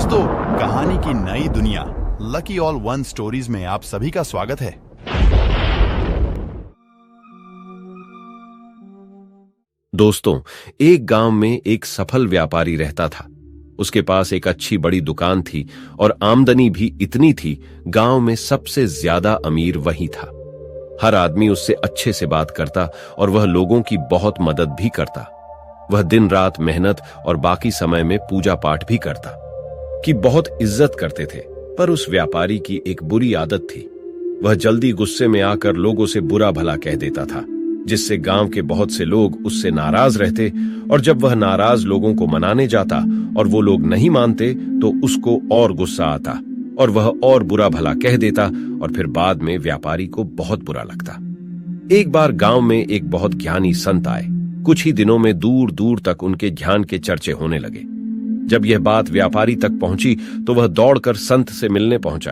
दोस्तों, कहानी की नई दुनिया लकी ऑल वन स्टोरीज में आप सभी का स्वागत है। दोस्तों, एक गांव में एक सफल व्यापारी रहता था। उसके पास एक अच्छी बड़ी दुकान थी और आमदनी भी इतनी थी, गांव में सबसे ज्यादा अमीर वही था। हर आदमी उससे अच्छे से बात करता और वह लोगों की बहुत मदद भी करता। वह दिन रात मेहनत और बाकी समय में पूजा पाठ भी करता कि बहुत इज्जत करते थे। पर उस व्यापारी की एक बुरी आदत थी। वह जल्दी गुस्से में आकर लोगों से बुरा भला कह देता था, जिससे गांव के बहुत से लोग उससे नाराज रहते। और जब वह नाराज लोगों को मनाने जाता और वो लोग नहीं मानते तो उसको और गुस्सा आता और वह और बुरा भला कह देता और फिर बाद में व्यापारी को बहुत बुरा लगता। एक बार गांव में एक बहुत ज्ञानी संत आए। कुछ ही दिनों में दूर दूर तक उनके ध्यान के चर्चे होने लगे। जब यह बात व्यापारी तक पहुंची तो वह दौड़कर संत से मिलने पहुंचा।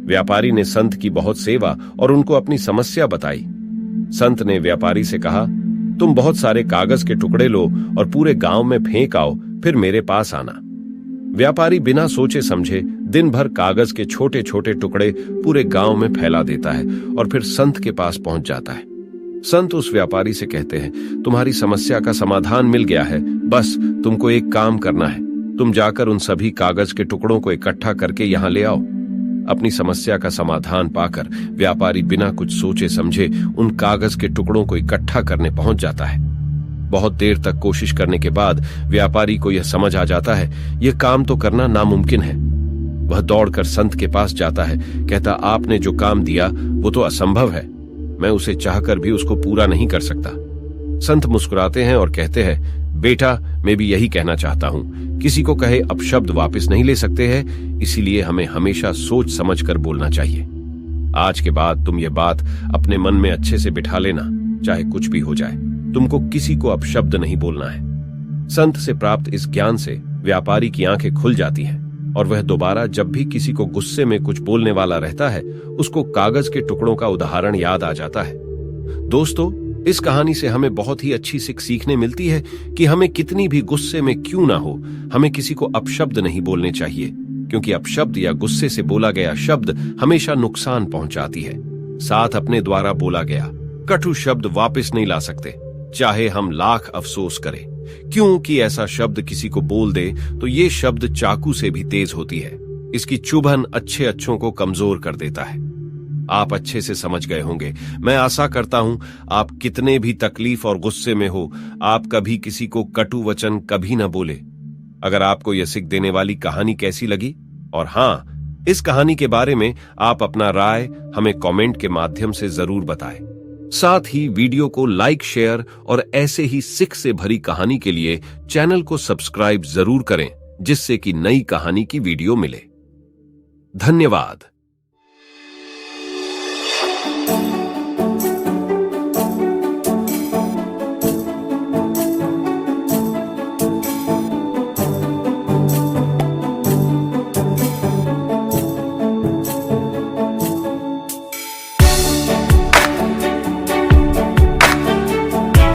व्यापारी ने संत की बहुत सेवा और उनको अपनी समस्या बताई। संत ने व्यापारी से कहा, तुम बहुत सारे कागज के टुकड़े लो और पूरे गांव में फेंक आओ, फिर मेरे पास आना। व्यापारी बिना सोचे समझे दिन भर कागज के छोटे छोटे टुकड़े पूरे गांव में फैला देता है और फिर संत के पास पहुंच जाता है। संत उस व्यापारी से कहते हैं, तुम्हारी समस्या का समाधान मिल गया है, बस तुमको एक काम करना है। तुम जाकर उन सभी कागज के टुकड़ों को इकट्ठा करके यहां ले आओ। अपनी समस्या का समाधान पाकर व्यापारी बिना कुछ सोचे समझे उन कागज के टुकड़ों को इकट्ठा करने पहुंच जाता है। बहुत देर तक कोशिश करने के बाद व्यापारी को यह समझ आ जाता है, यह काम तो करना नामुमकिन है। वह दौड़कर संत के पास जाता है, कहता, आपने जो काम दिया वो तो असंभव है, मैं उसे चाहकर भी उसको पूरा नहीं कर सकता। संत मुस्कुराते हैं और कहते हैं, बेटा, मैं भी यही कहना चाहता हूं। किसी को कहे अपशब्द वापस नहीं ले सकते हैं, इसीलिए हमें हमेशा सोच समझकर बोलना चाहिए। आज के बाद तुम ये बात अपने मन में अच्छे से बिठा लेना, चाहे कुछ भी हो जाए, तुमको किसी को अपशब्द नहीं बोलना है। संत से प्राप्त इस ज्ञान से व्यापारी की आंखें खुल जाती हैं और वह दोबारा जब भी किसी को गुस्से में कुछ बोलने वाला रहता है, उसको कागज के टुकड़ों का उदाहरण याद आ जाता है। दोस्तों, इस कहानी से हमें बहुत ही अच्छी सीख सीखने मिलती है कि हमें कितनी भी गुस्से में क्यों ना हो, हमें किसी को अपशब्द नहीं बोलने चाहिए, क्योंकि अपशब्द या गुस्से से बोला गया शब्द हमेशा नुकसान पहुंचाती है। साथ अपने द्वारा बोला गया कटु शब्द वापस नहीं ला सकते, चाहे हम लाख अफसोस करें, क्योंकि ऐसा शब्द किसी को बोल दे तो ये शब्द चाकू से भी तेज होती है। इसकी चुभन अच्छे अच्छों को कमजोर कर देता है। आप अच्छे से समझ गए होंगे। मैं आशा करता हूं आप कितने भी तकलीफ और गुस्से में हो, आप कभी किसी को कटु वचन कभी न बोले। अगर आपको यह सीख देने वाली कहानी कैसी लगी, और हां, इस कहानी के बारे में आप अपना राय हमें कमेंट के माध्यम से जरूर बताएं। साथ ही वीडियो को लाइक, शेयर और ऐसे ही सीख से भरी कहानी के लिए चैनल को सब्सक्राइब जरूर करें, जिससे कि नई कहानी की वीडियो मिले। धन्यवाद।